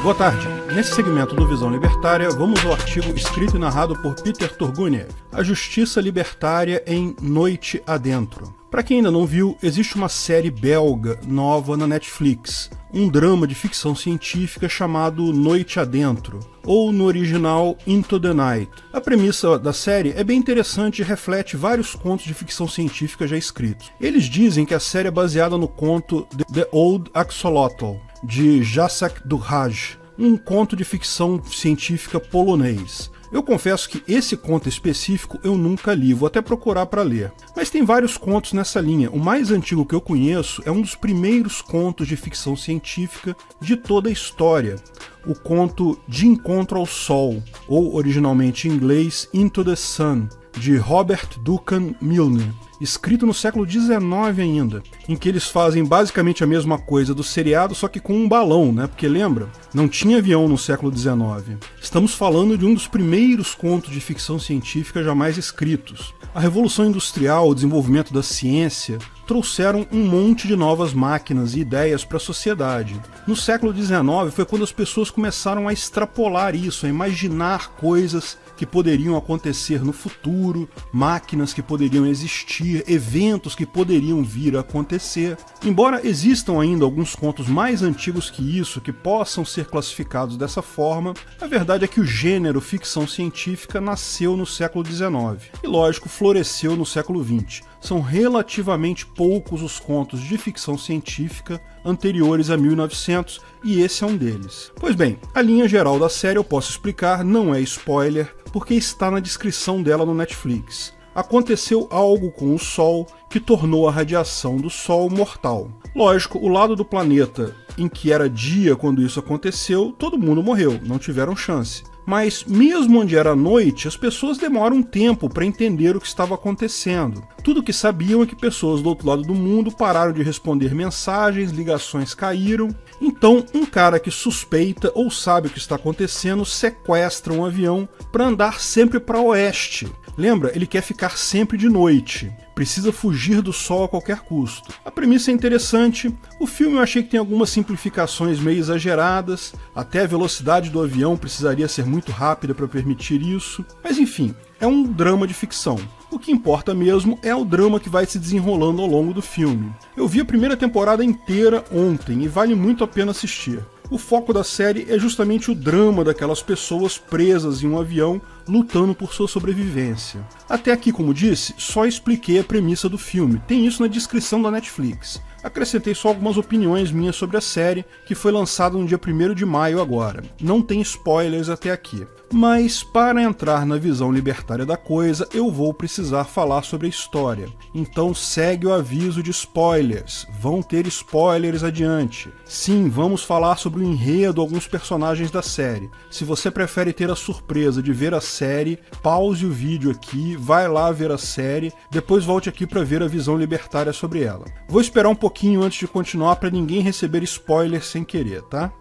Boa tarde. Nesse segmento do Visão Libertária, vamos ao artigo escrito e narrado por Peter Turguniev, A Justiça Libertária em Noite Adentro. Para quem ainda não viu, existe uma série belga nova na Netflix, um drama de ficção científica chamado Noite Adentro, ou no original Into the Night. A premissa da série é bem interessante e reflete vários contos de ficção científica já escritos. Eles dizem que a série é baseada no conto The Old Axolotl, de Jacek Duraj, um conto de ficção científica polonês. Eu confesso que esse conto específico eu nunca li, vou até procurar para ler. Mas tem vários contos nessa linha. O mais antigo que eu conheço é um dos primeiros contos de ficção científica de toda a história, o conto De Encontro ao Sol, ou originalmente em inglês Into the Sun, de Robert Duncan Milne, escrito no século XIX ainda, em que eles fazem basicamente a mesma coisa do seriado, só que com um balão, né? Porque lembra, não tinha avião no século XIX. Estamos falando de um dos primeiros contos de ficção científica jamais escritos. A Revolução Industrial, o desenvolvimento da ciência, trouxeram um monte de novas máquinas e ideias para a sociedade. No século XIX foi quando as pessoas começaram a extrapolar isso, a imaginar coisas que poderiam acontecer no futuro, máquinas que poderiam existir, eventos que poderiam vir a acontecer. Embora existam ainda alguns contos mais antigos que isso, que possam ser classificados dessa forma, a verdade é que o gênero ficção científica nasceu no século XIX e, lógico, floresceu no século XX. São relativamente poucos os contos de ficção científica anteriores a 1900 e esse é um deles. Pois bem, a linha geral da série eu posso explicar, não é spoiler, porque está na descrição dela no Netflix. Aconteceu algo com o Sol que tornou a radiação do Sol mortal. Lógico, o lado do planeta em que era dia quando isso aconteceu, todo mundo morreu, não tiveram chance. Mas mesmo onde era noite, as pessoas demoram um tempo para entender o que estava acontecendo. Tudo o que sabiam é que pessoas do outro lado do mundo pararam de responder mensagens, ligações caíram. Então, um cara que suspeita ou sabe o que está acontecendo sequestra um avião para andar sempre para oeste. Lembra, ele quer ficar sempre de noite. Precisa fugir do sol a qualquer custo. A premissa é interessante. O filme eu achei que tem algumas simplificações meio exageradas. Até a velocidade do avião precisaria ser muito rápida para permitir isso. Mas enfim, é um drama de ficção. O que importa mesmo é o drama que vai se desenrolando ao longo do filme. Eu vi a primeira temporada inteira ontem e vale muito a pena assistir. O foco da série é justamente o drama daquelas pessoas presas em um avião lutando por sua sobrevivência. Até aqui, como disse, só expliquei a premissa do filme, tem isso na descrição da Netflix. Acrescentei só algumas opiniões minhas sobre a série, que foi lançada no dia 1º de maio agora. Não tem spoilers até aqui. Mas, para entrar na visão libertária da coisa, eu vou precisar falar sobre a história. Então segue o aviso de spoilers. Vão ter spoilers adiante. Sim, vamos falar sobre o enredo, alguns personagens da série. Se você prefere ter a surpresa de ver a série, pause o vídeo aqui, vai lá ver a série, depois volte aqui para ver a visão libertária sobre ela. Vou esperar um pouquinho antes de continuar para ninguém receber spoilers sem querer, tá?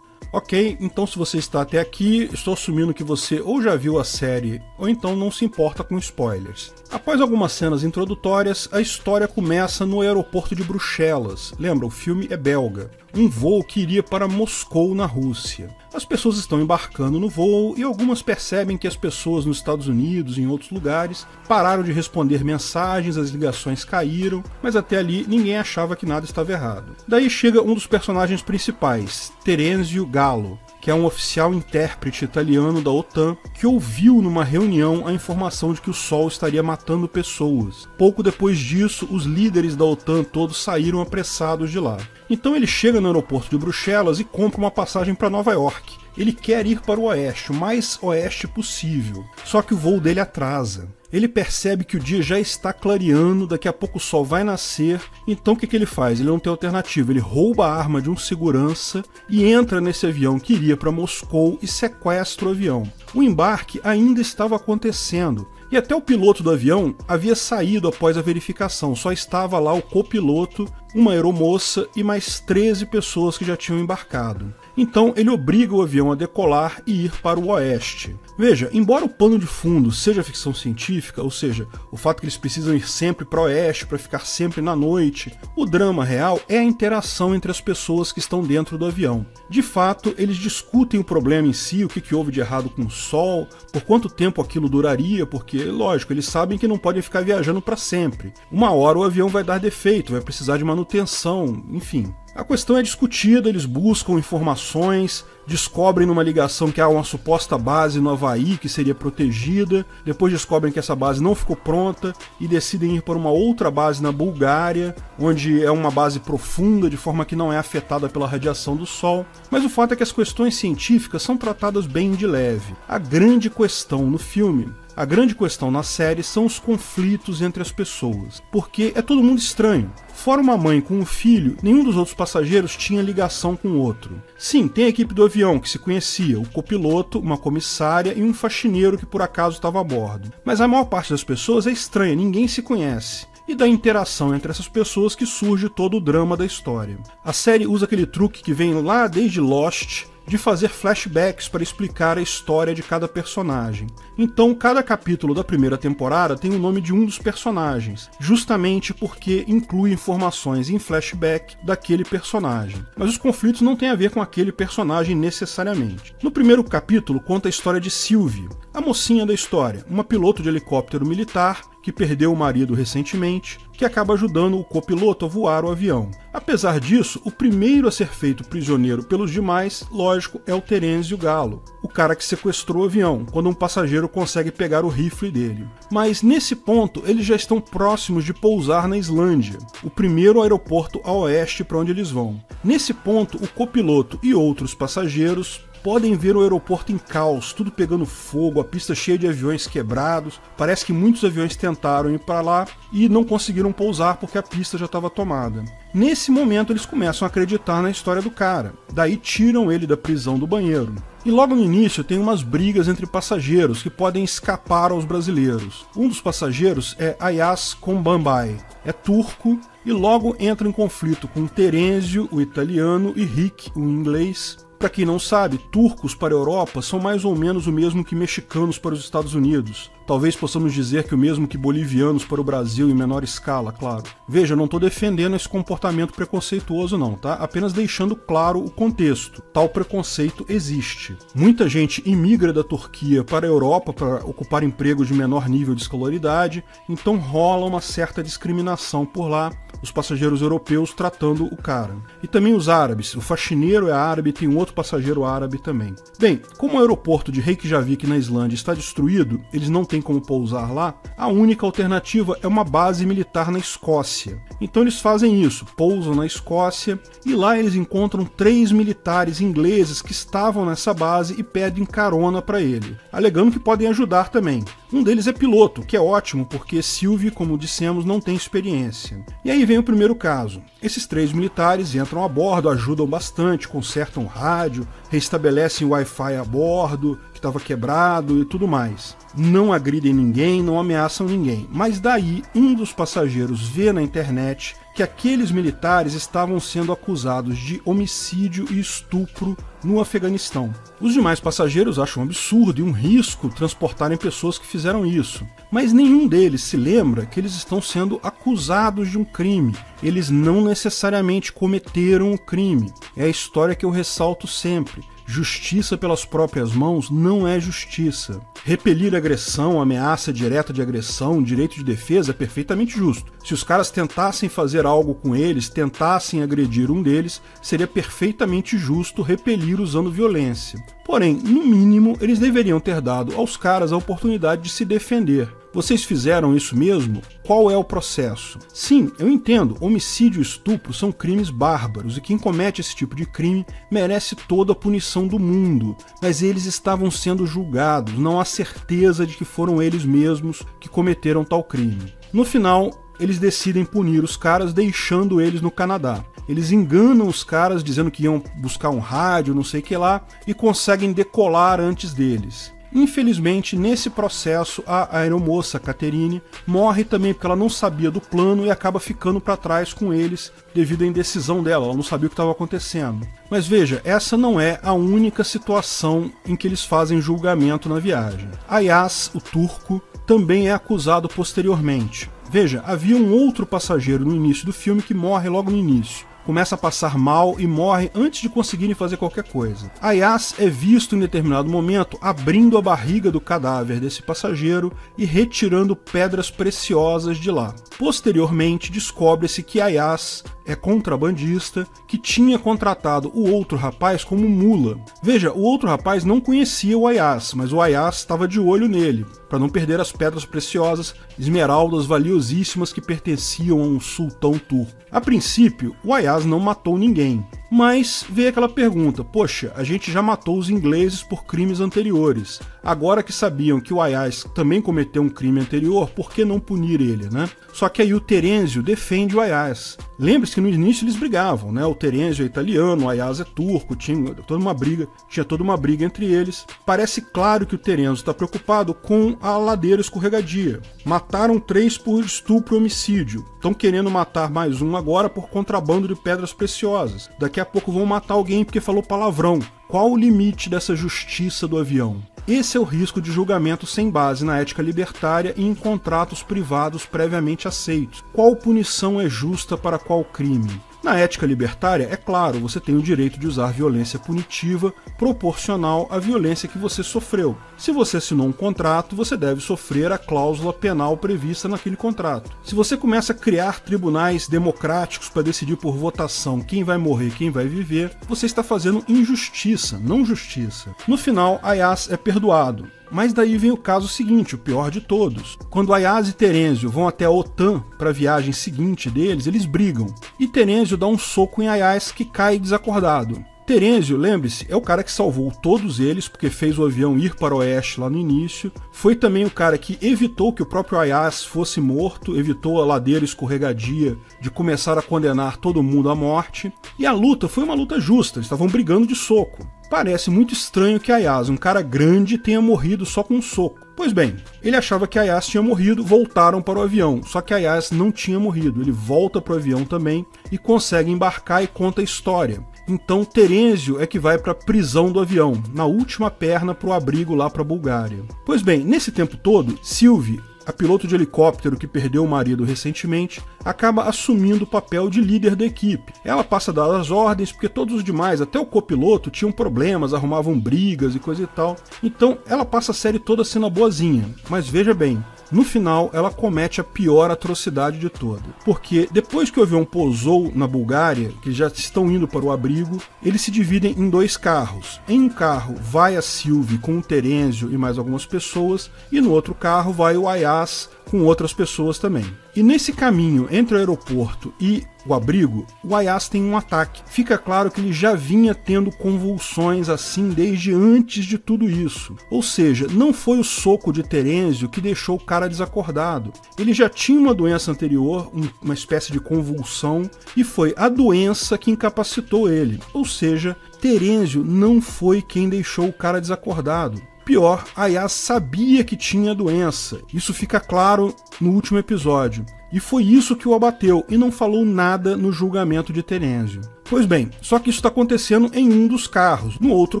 Ok, então se você está até aqui, estou assumindo que você ou já viu a série, ou então não se importa com spoilers. Após algumas cenas introdutórias, a história começa no aeroporto de Bruxelas. Lembra, o filme é belga. Um voo que iria para Moscou, na Rússia. As pessoas estão embarcando no voo e algumas percebem que as pessoas nos Estados Unidos e em outros lugares pararam de responder mensagens, as ligações caíram, mas até ali ninguém achava que nada estava errado. Daí chega um dos personagens principais, Terenzio Gallo, que é um oficial intérprete italiano da OTAN, que ouviu numa reunião a informação de que o Sol estaria matando pessoas. Pouco depois disso, os líderes da OTAN todos saíram apressados de lá. Então ele chega no aeroporto de Bruxelas e compra uma passagem para Nova York. Ele quer ir para o oeste, o mais oeste possível, só que o voo dele atrasa. Ele percebe que o dia já está clareando, daqui a pouco o sol vai nascer, então o que ele faz? Ele não tem alternativa, ele rouba a arma de um segurança e entra nesse avião que iria para Moscou e sequestra o avião. O embarque ainda estava acontecendo, e até o piloto do avião havia saído após a verificação, só estava lá o copiloto uma aeromoça e mais 13 pessoas que já tinham embarcado. Então ele obriga o avião a decolar e ir para o oeste. Veja, embora o pano de fundo seja ficção científica, ou seja, o fato que eles precisam ir sempre para o oeste para ficar sempre na noite, o drama real é a interação entre as pessoas que estão dentro do avião. De fato, eles discutem o problema em si, o que houve de errado com o Sol, por quanto tempo aquilo duraria, porque, lógico, eles sabem que não podem ficar viajando para sempre. Uma hora o avião vai dar defeito, vai precisar de manutenção, enfim. A questão é discutida, eles buscam informações, descobrem numa ligação que há uma suposta base no Havaí que seria protegida, depois descobrem que essa base não ficou pronta e decidem ir para uma outra base na Bulgária, onde é uma base profunda, de forma que não é afetada pela radiação do Sol. Mas o fato é que as questões científicas são tratadas bem de leve. A grande questão no filme, a grande questão na série são os conflitos entre as pessoas, porque é todo mundo estranho. Fora uma mãe com um filho, nenhum dos outros passageiros tinha ligação com o outro. Sim, tem a equipe do avião que se conhecia, o copiloto, uma comissária e um faxineiro que por acaso estava a bordo. Mas a maior parte das pessoas é estranha, ninguém se conhece. E da interação entre essas pessoas que surge todo o drama da história. A série usa aquele truque que vem lá desde Lost, de fazer flashbacks para explicar a história de cada personagem. Então, cada capítulo da primeira temporada tem o nome de um dos personagens, justamente porque inclui informações em flashback daquele personagem. Mas os conflitos não têm a ver com aquele personagem necessariamente. No primeiro capítulo conta a história de Sylvie, a mocinha da história, uma piloto de helicóptero militar que perdeu o marido recentemente, que acaba ajudando o copiloto a voar o avião. Apesar disso, o primeiro a ser feito prisioneiro pelos demais, lógico, é o Terêncio Galo, o cara que sequestrou o avião, quando um passageiro consegue pegar o rifle dele. Mas nesse ponto, eles já estão próximos de pousar na Islândia, o primeiro aeroporto a oeste para onde eles vão. Nesse ponto, o copiloto e outros passageiros podem ver o aeroporto em caos, tudo pegando fogo, a pista cheia de aviões quebrados. Parece que muitos aviões tentaram ir para lá e não conseguiram pousar porque a pista já estava tomada. Nesse momento eles começam a acreditar na história do cara, daí tiram ele da prisão do banheiro. E logo no início tem umas brigas entre passageiros que podem escapar aos brasileiros. Um dos passageiros é Ayaz Kombambay, é turco e logo entra em conflito com Terêncio, o italiano, e Rick, o inglês. Para quem não sabe, turcos para a Europa são mais ou menos o mesmo que mexicanos para os Estados Unidos. Talvez possamos dizer que o mesmo que bolivianos para o Brasil em menor escala, claro. Veja, eu não estou defendendo esse comportamento preconceituoso não, tá? Apenas deixando claro o contexto. Tal preconceito existe. Muita gente imigra da Turquia para a Europa para ocupar empregos de menor nível de escolaridade, então rola uma certa discriminação por lá, os passageiros europeus tratando o cara. E também os árabes, o faxineiro é árabe e tem um outro passageiro árabe também. Bem, como o aeroporto de Reykjavik na Islândia está destruído, eles não têm como pousar lá, a única alternativa é uma base militar na Escócia. Então eles fazem isso, pousam na Escócia e lá eles encontram 3 militares ingleses que estavam nessa base e pedem carona para ele, alegando que podem ajudar também. Um deles é piloto, que é ótimo porque Sylvie, como dissemos, não tem experiência. E aí vem o primeiro caso. Esses 3 militares entram a bordo, ajudam bastante, consertam o rádio, restabelecem o Wi-Fi a bordo, que estava quebrado e tudo mais. Não agridem ninguém, não ameaçam ninguém. Mas daí, um dos passageiros vê na internet que aqueles militares estavam sendo acusados de homicídio e estupro no Afeganistão. Os demais passageiros acham um absurdo e um risco transportarem pessoas que fizeram isso. Mas nenhum deles se lembra que eles estão sendo acusados de um crime. Eles não necessariamente cometeram o crime. É a história que eu ressalto sempre. Justiça pelas próprias mãos não é justiça. Repelir agressão, ameaça direta de agressão, direito de defesa é perfeitamente justo. Se os caras tentassem fazer algo com eles, tentassem agredir um deles, seria perfeitamente justo repelir usando violência. Porém, no mínimo, eles deveriam ter dado aos caras a oportunidade de se defender. Vocês fizeram isso mesmo? Qual é o processo? Sim, eu entendo, homicídio e estupro são crimes bárbaros e quem comete esse tipo de crime merece toda a punição do mundo, mas eles estavam sendo julgados, não há certeza de que foram eles mesmos que cometeram tal crime. No final, eles decidem punir os caras deixando eles no Canadá. Eles enganam os caras dizendo que iam buscar um rádio, não sei o que lá, e conseguem decolar antes deles. Infelizmente, nesse processo, a aeromoça Catherine morre também porque ela não sabia do plano e acaba ficando para trás com eles devido à indecisão dela, ela não sabia o que estava acontecendo. Mas veja, essa não é a única situação em que eles fazem julgamento na viagem. Ayaz, o turco, também é acusado posteriormente. Veja, havia um outro passageiro no início do filme que morre logo no início. Começa a passar mal e morre antes de conseguirem fazer qualquer coisa. Ayaz é visto em determinado momento abrindo a barriga do cadáver desse passageiro e retirando pedras preciosas de lá. Posteriormente, descobre-se que Ayaz é contrabandista que tinha contratado o outro rapaz como mula. Veja, o outro rapaz não conhecia o Ayaz, mas o Ayaz estava de olho nele, para não perder as pedras preciosas, esmeraldas valiosíssimas que pertenciam a um sultão turco. A princípio, o Ayaz não matou ninguém, mas veio aquela pergunta, poxa, a gente já matou os ingleses por crimes anteriores, agora que sabiam que o Ayaz também cometeu um crime anterior, por que não punir ele, né? Só que aí o Terêncio defende o Ayaz. Lembre-se que no início eles brigavam, né? O Terêncio é italiano, o Ayaz é turco, tinha toda uma briga entre eles. Parece claro que o Terêncio está preocupado com a ladeira escorregadia. Mataram 3 por estupro e homicídio. Estão querendo matar mais um agora por contrabando de pedras preciosas. Daqui a pouco vão matar alguém porque falou palavrão. Qual o limite dessa justiça do avião? Esse é o risco de julgamento sem base na ética libertária e em contratos privados previamente aceitos. Qual punição é justa para qual crime? Na ética libertária, é claro, você tem o direito de usar violência punitiva proporcional à violência que você sofreu. Se você assinou um contrato, você deve sofrer a cláusula penal prevista naquele contrato. Se você começa a criar tribunais democráticos para decidir por votação quem vai morrer e quem vai viver, você está fazendo injustiça, não justiça. No final, Ayaz é perdoado. Mas daí vem o caso seguinte, o pior de todos. Quando Ayaz e Terêncio vão até a OTAN para a viagem seguinte deles, eles brigam. E Terêncio dá um soco em Ayaz que cai desacordado. Terêncio, lembre-se, é o cara que salvou todos eles, porque fez o avião ir para o oeste lá no início. Foi também o cara que evitou que o próprio Ayaz fosse morto, evitou a ladeira escorregadia de começar a condenar todo mundo à morte. E a luta foi uma luta justa, eles estavam brigando de soco. Parece muito estranho que Ayaz, um cara grande, tenha morrido só com um soco. Pois bem, ele achava que Ayaz tinha morrido, voltaram para o avião, só que Ayaz não tinha morrido. Ele volta para o avião também e consegue embarcar e conta a história. Então Terêncio é que vai para a prisão do avião, na última perna para o abrigo lá para a Bulgária. Pois bem, nesse tempo todo, Sylvie, a piloto de helicóptero que perdeu o marido recentemente, acaba assumindo o papel de líder da equipe. Ela passa a dar as ordens porque todos os demais, até o copiloto, tinham problemas, arrumavam brigas e coisa e tal. Então ela passa a série toda sendo a boazinha. Mas veja bem, no final ela comete a pior atrocidade de toda. Porque depois que o avião pousou na Bulgária, que já estão indo para o abrigo, eles se dividem em 2 carros. Em um carro vai a Sylvie com o Terêncio e mais algumas pessoas, e no outro carro vai o Ayaz com outras pessoas também. E nesse caminho entre o aeroporto e o abrigo, o Ayaz tem um ataque. Fica claro que ele já vinha tendo convulsões assim desde antes de tudo isso. Ou seja, não foi o soco de Terêncio que deixou o cara desacordado. Ele já tinha uma doença anterior, uma espécie de convulsão, e foi a doença que incapacitou ele. Ou seja, Terêncio não foi quem deixou o cara desacordado. Pior, Ayaz sabia que tinha a doença. Isso fica claro no último episódio. E foi isso que o abateu, e não falou nada no julgamento de Terêncio. Pois bem, só que isso está acontecendo em um dos carros. No outro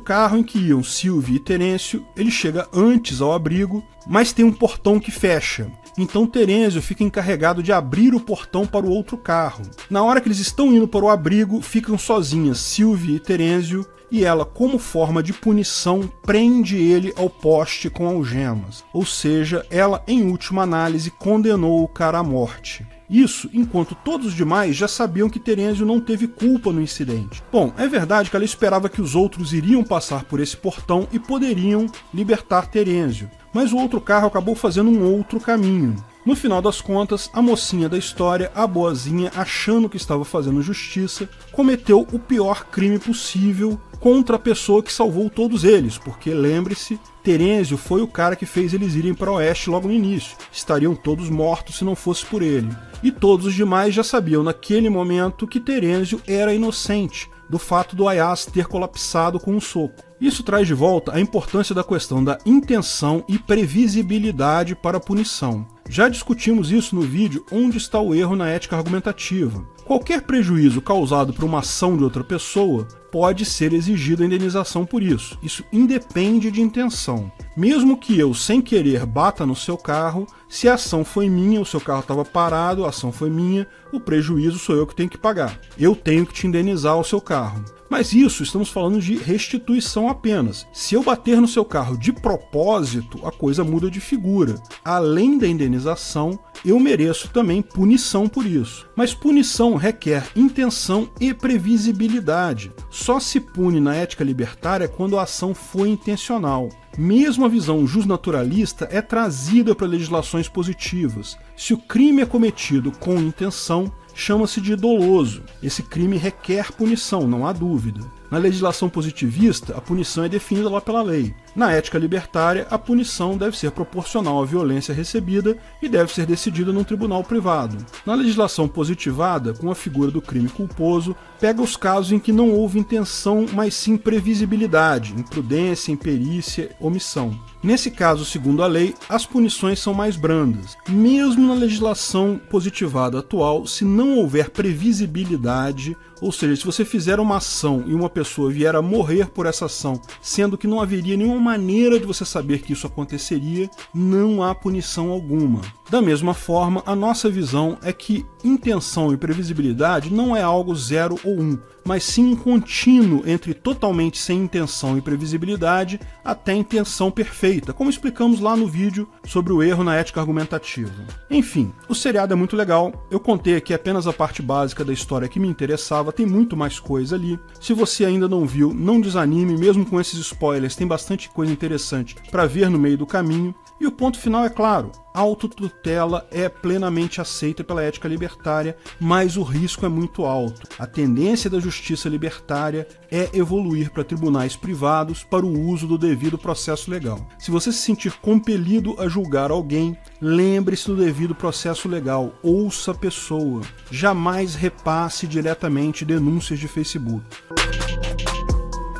carro em que iam Sylvie e Terêncio, ele chega antes ao abrigo, mas tem um portão que fecha. Então Terêncio fica encarregado de abrir o portão para o outro carro. Na hora que eles estão indo para o abrigo, ficam sozinhas Sylvie e Terêncio, e ela, como forma de punição, prende ele ao poste com algemas. Ou seja, ela, em última análise, condenou o cara à morte. Isso enquanto todos os demais já sabiam que Terêncio não teve culpa no incidente. Bom, é verdade que ela esperava que os outros iriam passar por esse portão e poderiam libertar Terêncio, mas o outro carro acabou fazendo um outro caminho. No final das contas, a mocinha da história, a boazinha, achando que estava fazendo justiça, cometeu o pior crime possível contra a pessoa que salvou todos eles, porque, lembre-se, Terêncio foi o cara que fez eles irem para o oeste logo no início. Estariam todos mortos se não fosse por ele. E todos os demais já sabiam naquele momento que Terêncio era inocente, do fato do Ayaz ter colapsado com um soco. Isso traz de volta a importância da questão da intenção e previsibilidade para a punição. Já discutimos isso no vídeo Onde está o erro na ética argumentativa. Qualquer prejuízo causado por uma ação de outra pessoa pode ser exigida a indenização por isso. Isso independe de intenção. Mesmo que eu, sem querer, bata no seu carro, se a ação foi minha, o seu carro estava parado, a ação foi minha, o prejuízo sou eu que tenho que pagar. Eu tenho que te indenizar o seu carro. Mas isso, estamos falando de restituição apenas. Se eu bater no seu carro de propósito, a coisa muda de figura. Além da indenização, eu mereço também punição por isso. Mas punição requer intenção e previsibilidade. Só se pune na ética libertária quando a ação foi intencional. Mesmo a visão justnaturalista é trazida para legislações positivas. Se o crime é cometido com intenção, chama-se de doloso. Esse crime requer punição, não há dúvida. Na legislação positivista, a punição é definida lá pela lei. Na ética libertária, a punição deve ser proporcional à violência recebida e deve ser decidida num tribunal privado. Na legislação positivada, com a figura do crime culposo, pega os casos em que não houve intenção, mas sim previsibilidade, imprudência, imperícia, omissão. Nesse caso, segundo a lei, as punições são mais brandas. Mesmo na legislação positivada atual, se não houver previsibilidade, ou seja, se você fizer uma ação e uma pessoa vier a morrer por essa ação, sendo que não haveria nenhuma maneira de você saber que isso aconteceria, não há punição alguma. Da mesma forma, a nossa visão é que intenção e previsibilidade não é algo 0 ou 1, mas sim um contínuo entre totalmente sem intenção e previsibilidade até intenção perfeita, como explicamos lá no vídeo sobre o erro na ética argumentativa. Enfim, o seriado é muito legal, eu contei aqui apenas a parte básica da história que me interessava, tem muito mais coisa ali. Se você ainda não viu, não desanime, mesmo com esses spoilers, tem bastante coisa interessante para ver no meio do caminho. E o ponto final é claro, a autotutela é plenamente aceita pela ética libertária, mas o risco é muito alto. A tendência da justiça libertária é evoluir para tribunais privados para o uso do devido processo legal. Se você se sentir compelido a julgar alguém, lembre-se do devido processo legal, ouça a pessoa. Jamais repasse diretamente denúncias de Facebook.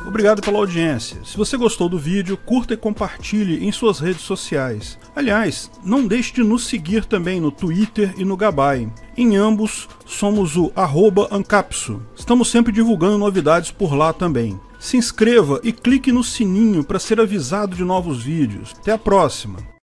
Obrigado pela audiência. Se você gostou do vídeo, curta e compartilhe em suas redes sociais. Aliás, não deixe de nos seguir também no Twitter e no Gabay. Em ambos, somos o @ancapsu. Estamos sempre divulgando novidades por lá também. Se inscreva e clique no sininho para ser avisado de novos vídeos. Até a próxima!